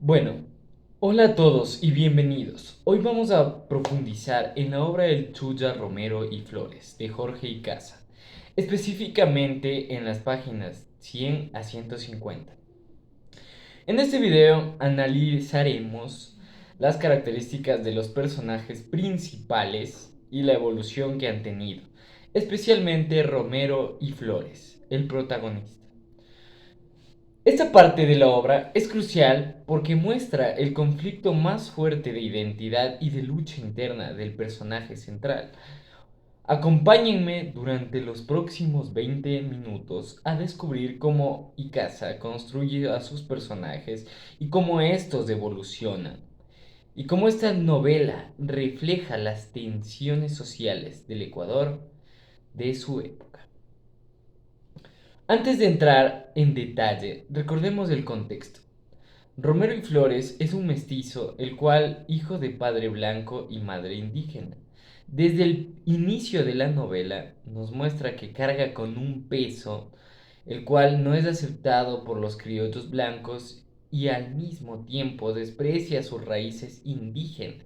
Bueno, hola a todos y bienvenidos. Hoy vamos a profundizar en la obra del Chuya Romero y Flores de Jorge Icaza, específicamente en las páginas 100 a 150. En este video analizaremos las características de los personajes principales y la evolución que han tenido, especialmente Romero y Flores, el protagonista. Esta parte de la obra es crucial porque muestra el conflicto más fuerte de identidad y de lucha interna del personaje central. Acompáñenme durante los próximos 20 minutos a descubrir cómo Icaza construye a sus personajes y cómo estos evolucionan, y cómo esta novela refleja las tensiones sociales del Ecuador de su época. Antes de entrar en detalle, recordemos el contexto. Romero y Flores es un mestizo, el cual hijo de padre blanco y madre indígena. Desde el inicio de la novela nos muestra que carga con un peso, el cual no es aceptado por los criollos blancos y al mismo tiempo desprecia sus raíces indígenas.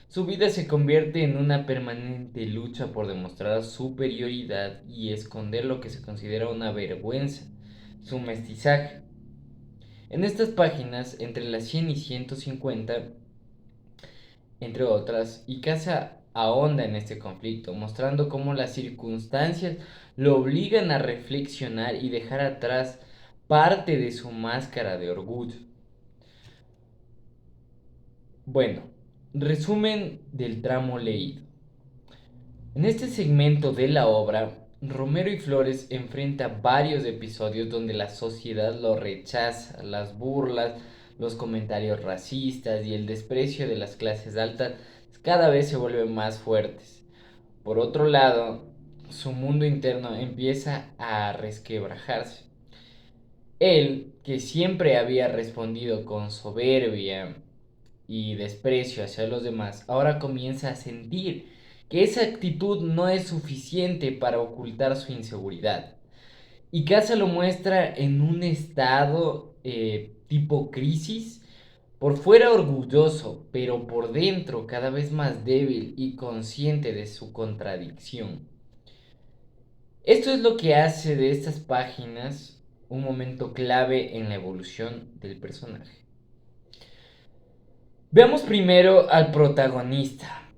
Su vida se convierte en una permanente lucha por demostrar superioridad y esconder lo que se considera una vergüenza, su mestizaje. En estas páginas, entre las 100 y 150, entre otras, Icaza ahonda en este conflicto, mostrando cómo las circunstancias lo obligan a reflexionar y dejar atrás parte de su máscara de orgullo. Bueno, resumen del tramo leído. En este segmento de la obra, Romero y Flores enfrenta varios episodios donde la sociedad lo rechaza, las burlas, los comentarios racistas y el desprecio de las clases altas cada vez se vuelven más fuertes. Por otro lado, su mundo interno empieza a resquebrajarse. Él, que siempre había respondido con soberbia y desprecio hacia los demás, ahora comienza a sentir que esa actitud no es suficiente para ocultar su inseguridad. Y Casa lo muestra en un estado tipo crisis, por fuera orgulloso, pero por dentro cada vez más débil y consciente de su contradicción. Esto es lo que hace de estas páginas un momento clave en la evolución del personaje. Veamos primero al protagonista.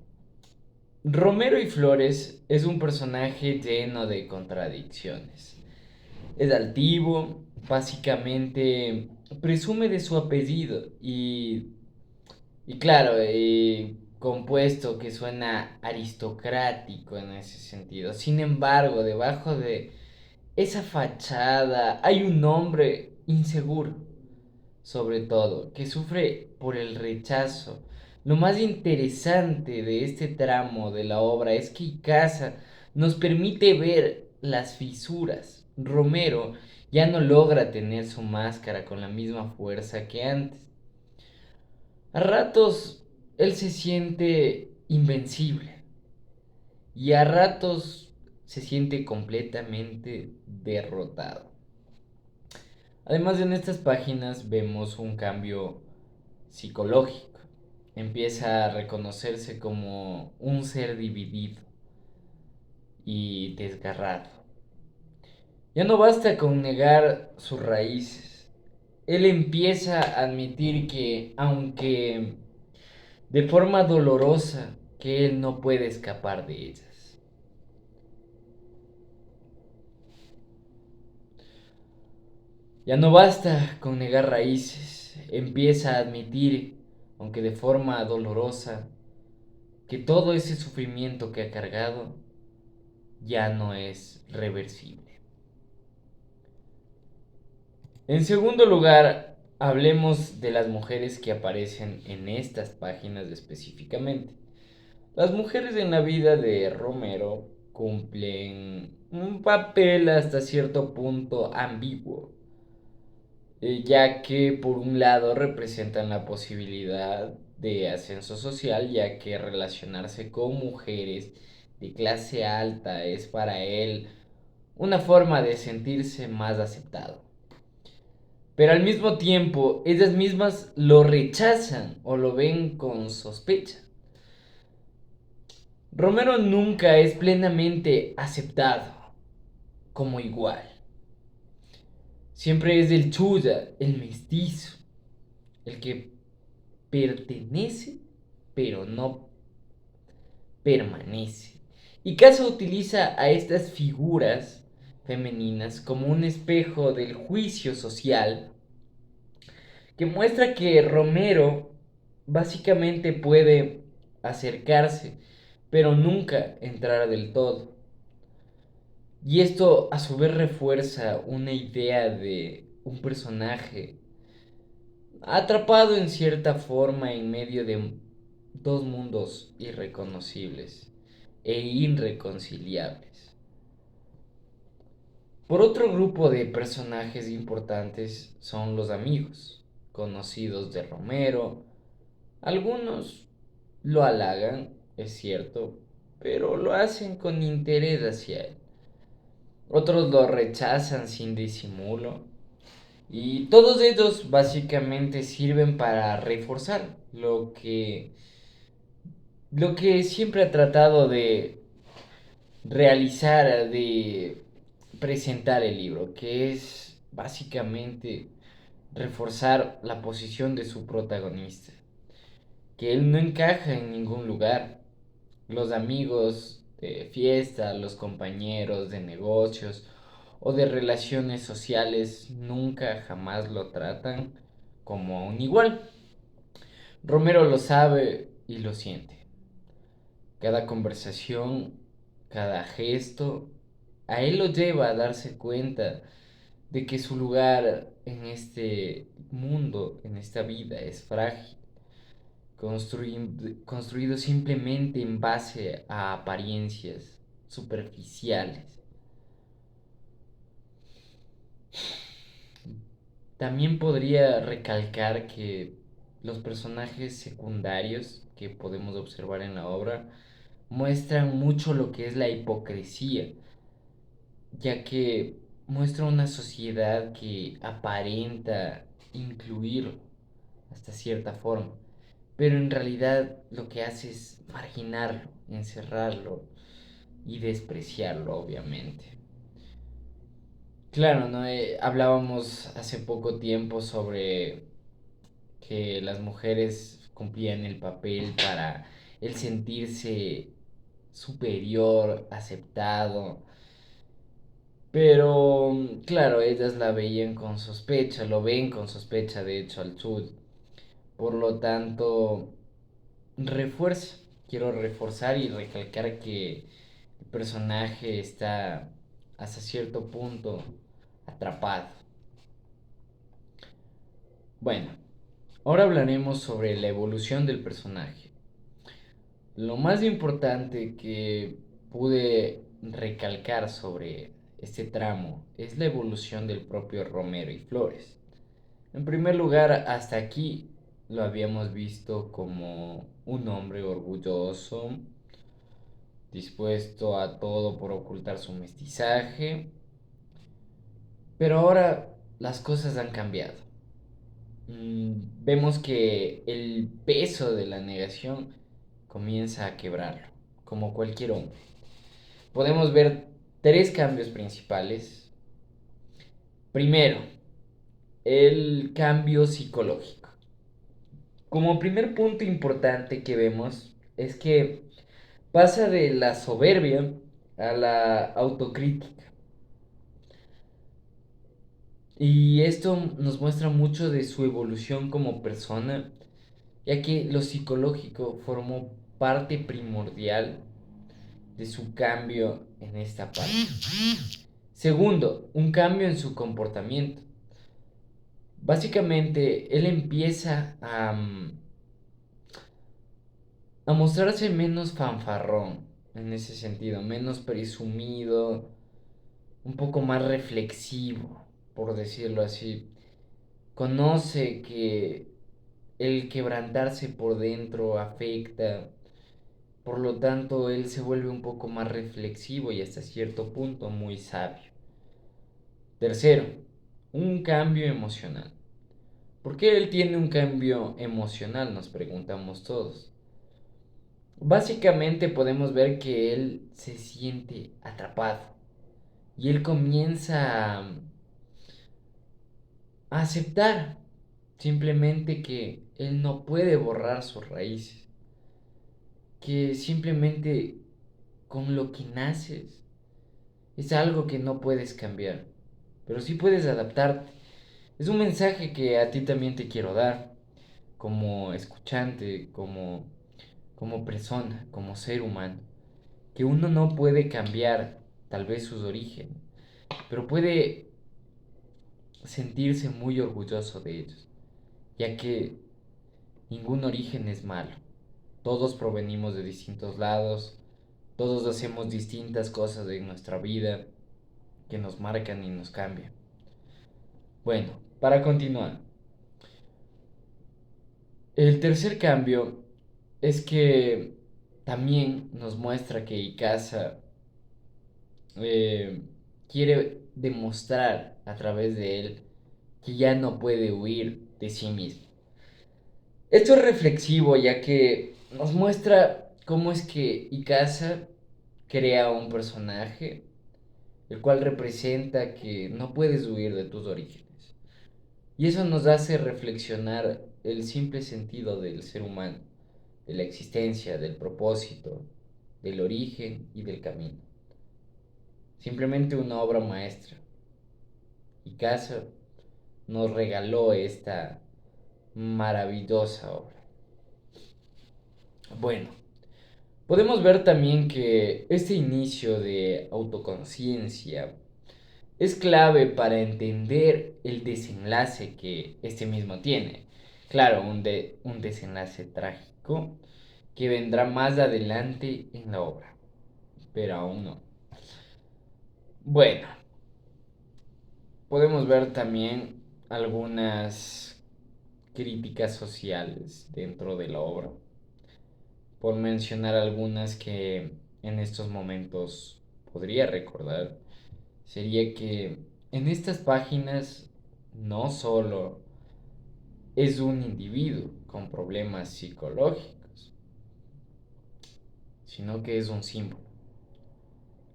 Romero y Flores es un personaje lleno de contradicciones. Es altivo, básicamente presume de su apellido y claro, compuesto que suena aristocrático en ese sentido. Sin embargo, debajo de esa fachada hay un hombre inseguro, sobre todo, que sufre por el rechazo. Lo más interesante de este tramo de la obra es que Icaza nos permite ver las fisuras. Romero ya no logra tener su máscara con la misma fuerza que antes. A ratos él se siente invencible y a ratos se siente completamente derrotado. Además, en estas páginas vemos un cambio psicológico. Empieza a reconocerse como un ser dividido y desgarrado. Ya no basta con negar sus raíces. Él empieza a admitir que, aunque de forma dolorosa, que él no puede escapar de ellas. Ya no basta con negar raíces. Empieza a admitir, aunque de forma dolorosa, que todo ese sufrimiento que ha cargado ya no es reversible. En segundo lugar, hablemos de las mujeres que aparecen en estas páginas específicamente. Las mujeres en la vida de Romero cumplen un papel hasta cierto punto ambiguo, ya que por un lado representan la posibilidad de ascenso social, ya que relacionarse con mujeres de clase alta es para él una forma de sentirse más aceptado. pero al mismo tiempo ellas mismas lo rechazan o lo ven con sospecha. Romero nunca es plenamente aceptado como igual. Siempre es el chulla, el mestizo, el que pertenece pero no permanece. Y Caso utiliza a estas figuras femeninas como un espejo del juicio social que muestra que Romero básicamente puede acercarse, pero nunca entrar del todo. Y esto a su vez refuerza una idea de un personaje atrapado en cierta forma en medio de dos mundos irreconocibles e irreconciliables. Por otro grupo de personajes importantes son los amigos, conocidos de Romero. Algunos lo halagan, es cierto, pero lo hacen con interés hacia él. Otros lo rechazan sin disimulo. Y todos ellos básicamente sirven para reforzar lo que siempre ha tratado de realizar, de presentar el libro, que es básicamente reforzar la posición de su protagonista, que él no encaja en ningún lugar. Los amigos de fiesta, los compañeros de negocios o de relaciones sociales nunca jamás lo tratan como un igual. Romero lo sabe y lo siente. Cada conversación, cada gesto, a él lo lleva a darse cuenta de que su lugar en este mundo, en esta vida, es frágil, construido simplemente en base a apariencias superficiales. También podría recalcar que los personajes secundarios que podemos observar en la obra muestran mucho lo que es la hipocresía, ya que muestra una sociedad que aparenta incluirlo hasta cierta forma, pero en realidad lo que hace es marginarlo, encerrarlo y despreciarlo, obviamente. Claro, ¿no? Hablábamos hace poco tiempo sobre que las mujeres cumplían el papel para el sentirse superior, aceptado. Pero, claro, ellas la veían con sospecha, lo ven con sospecha, de hecho, al Chul. Por lo tanto, refuerza. Quiero reforzar y recalcar que el personaje está hasta cierto punto atrapado. Bueno, ahora hablaremos sobre la evolución del personaje. Lo más importante que pude recalcar sobre este tramo es la evolución del propio Romero y Flores. En primer lugar, hasta aquí lo habíamos visto como un hombre orgulloso, dispuesto a todo por ocultar su mestizaje, pero ahora las cosas han cambiado. Vemos que el peso de la negación comienza a quebrarlo, como cualquier hombre. Podemos ver tres cambios principales. Primero, el cambio psicológico. Como primer punto importante que vemos es que pasa de la soberbia a la autocrítica. Y esto nos muestra mucho de su evolución como persona, ya que lo psicológico formó parte primordial de su cambio en esta parte. Segundo, un cambio en su comportamiento. Básicamente, él empieza a mostrarse menos fanfarrón en ese sentido, menos presumido, un poco más reflexivo, por decirlo así. Conoce que el quebrantarse por dentro afecta, por lo tanto él se vuelve un poco más reflexivo y hasta cierto punto muy sabio. Tercero, un cambio emocional. ¿Por qué él tiene un cambio emocional? Nos preguntamos todos. Básicamente podemos ver que él se siente atrapado y él comienza a aceptar simplemente que él no puede borrar sus raíces, que simplemente con lo que naces es algo que no puedes cambiar, pero sí puedes adaptarte. Es un mensaje que a ti también te quiero dar, como escuchante, como persona, como ser humano, que uno no puede cambiar tal vez sus orígenes, pero puede sentirse muy orgulloso de ellos, ya que ningún origen es malo. Todos provenimos de distintos lados, todos hacemos distintas cosas en nuestra vida que nos marcan y nos cambian. Bueno, para continuar, el tercer cambio es que también nos muestra que Ikasa quiere demostrar a través de él que ya no puede huir de sí mismo. Esto es reflexivo ya que nos muestra cómo es que Ikasa crea un personaje el cual representa que no puedes huir de tus orígenes. Y eso nos hace reflexionar el simple sentido del ser humano, de la existencia, del propósito, del origen y del camino. Simplemente una obra maestra. Picasso nos regaló esta maravillosa obra. Bueno, podemos ver también que este inicio de autoconciencia es clave para entender el desenlace que este mismo tiene. Claro, un desenlace trágico que vendrá más adelante en la obra, pero aún no. Bueno, podemos ver también algunas críticas sociales dentro de la obra, por mencionar algunas que en estos momentos podría recordar, sería que en estas páginas no solo es un individuo con problemas psicológicos, sino que es un símbolo.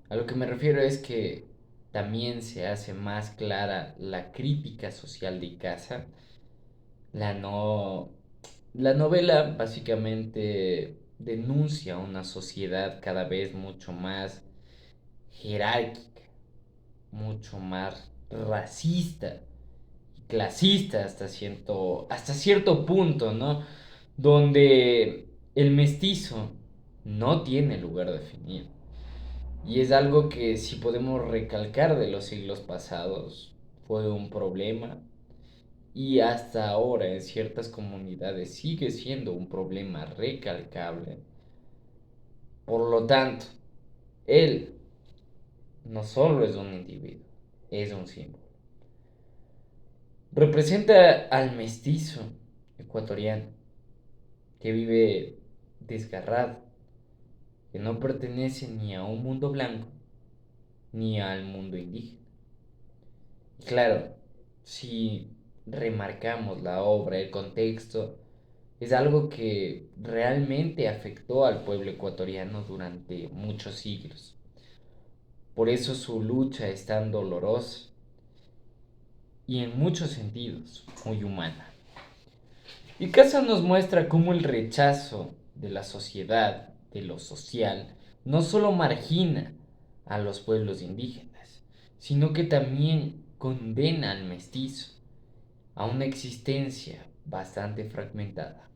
A lo que me refiero es que también se hace más clara la crítica social de casa. La, no, la novela básicamente denuncia una sociedad cada vez mucho más jerárquica, mucho más racista y clasista hasta cierto punto, ¿no? Donde el mestizo no tiene lugar definido. Y es algo que si podemos recalcar de los siglos pasados, fue un problema y hasta ahora en ciertas comunidades sigue siendo un problema recalcable. Por lo tanto, él no solo es un individuo, es un símbolo. Representa al mestizo ecuatoriano que vive desgarrado, que no pertenece ni a un mundo blanco ni al mundo indígena. Y claro, si remarcamos la obra, el contexto, es algo que realmente afectó al pueblo ecuatoriano durante muchos siglos. Por eso su lucha es tan dolorosa y en muchos sentidos muy humana. Y Casa nos muestra cómo el rechazo de la sociedad, de lo social, no solo margina a los pueblos indígenas, sino que también condena al mestizo a una existencia bastante fragmentada.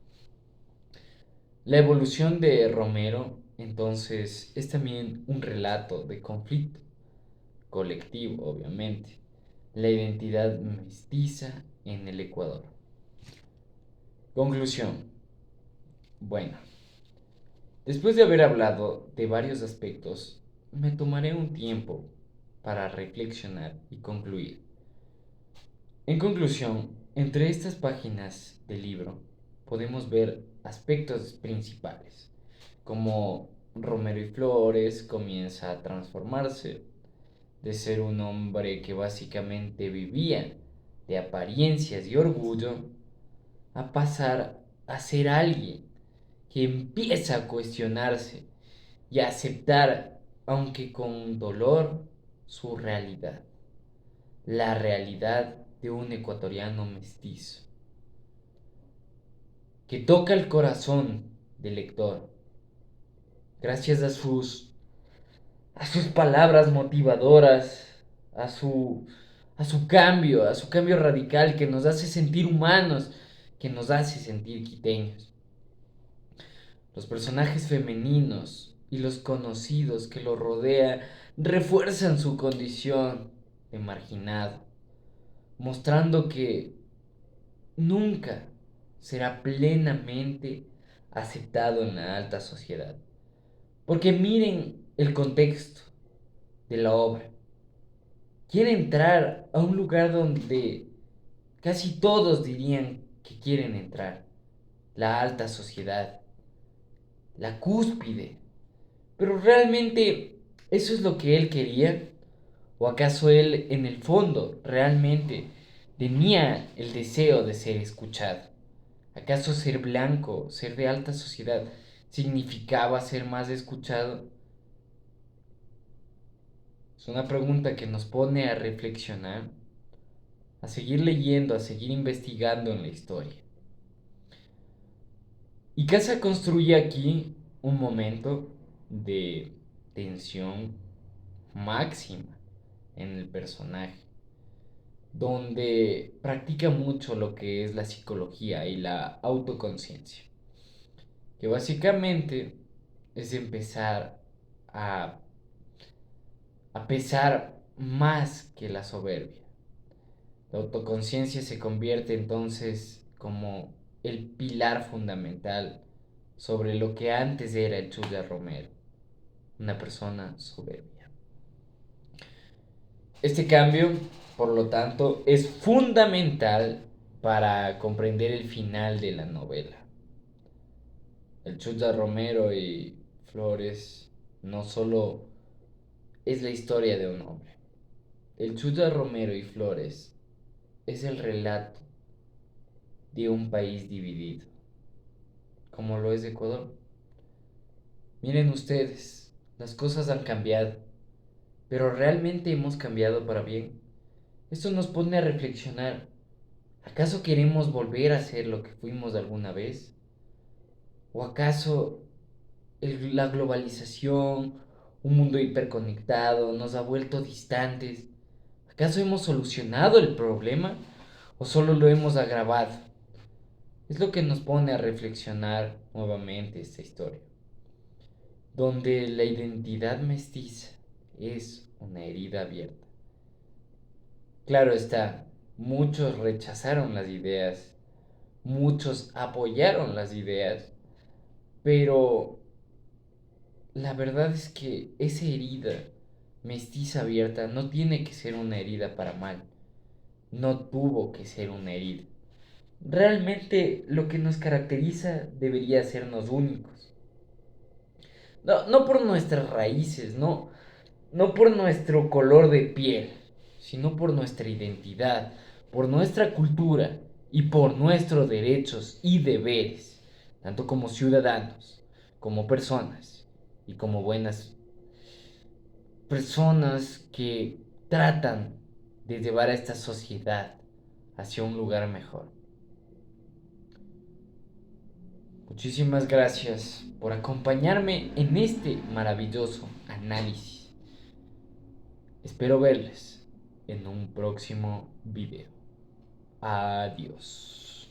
La evolución de Romero, entonces, es también un relato de conflicto colectivo, obviamente, la identidad mestiza en el Ecuador. Conclusión. Bueno, después de haber hablado de varios aspectos, me tomaré un tiempo para reflexionar y concluir. En conclusión, entre estas páginas del libro podemos ver aspectos principales, como Romero y Flores comienza a transformarse de ser un hombre que básicamente vivía de apariencias y orgullo a pasar a ser alguien que empieza a cuestionarse y a aceptar, aunque con dolor, su realidad, la realidad de un ecuatoriano mestizo, que toca el corazón del lector, gracias a sus palabras motivadoras, a su, a su cambio radical que nos hace sentir humanos, que nos hace sentir quiteños. Los personajes femeninos y los conocidos que lo rodean refuerzan su condición de marginado, mostrando que nunca será plenamente aceptado en la alta sociedad. Porque miren el contexto de la obra. Quiere entrar a un lugar donde casi todos dirían que quieren entrar, la alta sociedad, la cúspide. Pero realmente, ¿eso es lo que él quería? ¿O acaso él en el fondo realmente tenía el deseo de ser escuchado? ¿Acaso ser blanco, ser de alta sociedad, significaba ser más escuchado? Es una pregunta que nos pone a reflexionar, a seguir leyendo, a seguir investigando en la historia. Y Casa construye aquí un momento de tensión máxima en el personaje, donde practica mucho lo que es la psicología y la autoconciencia, que básicamente es empezar a, a pesar más que la soberbia. La autoconciencia se convierte entonces como el pilar fundamental sobre lo que antes era el Chuya Romero, una persona soberbia. Este cambio, por lo tanto, es fundamental para comprender el final de la novela. El Chuya Romero y Flores no solo es la historia de un hombre. El Chuya Romero y Flores es el relato de un país dividido, como lo es Ecuador. Miren ustedes, las cosas han cambiado, pero ¿realmente hemos cambiado para bien? Esto nos pone a reflexionar. ¿Acaso queremos volver a ser lo que fuimos alguna vez? ¿O acaso la globalización, un mundo hiperconectado, nos ha vuelto distantes? ¿Acaso hemos solucionado el problema o solo lo hemos agravado? Es lo que nos pone a reflexionar nuevamente esta historia, donde la identidad mestiza es una herida abierta. Claro está, muchos rechazaron las ideas, muchos apoyaron las ideas, pero la verdad es que esa herida mestiza abierta no tiene que ser una herida para mal, no tuvo que ser una herida. Realmente lo que nos caracteriza debería hacernos únicos. No, no por nuestras raíces, no por nuestro color de piel, sino por nuestra identidad, por nuestra cultura y por nuestros derechos y deberes, tanto como ciudadanos, como personas y como buenas personas que tratan de llevar a esta sociedad hacia un lugar mejor. Muchísimas gracias por acompañarme en este maravilloso análisis. Espero verles en un próximo video. Adiós.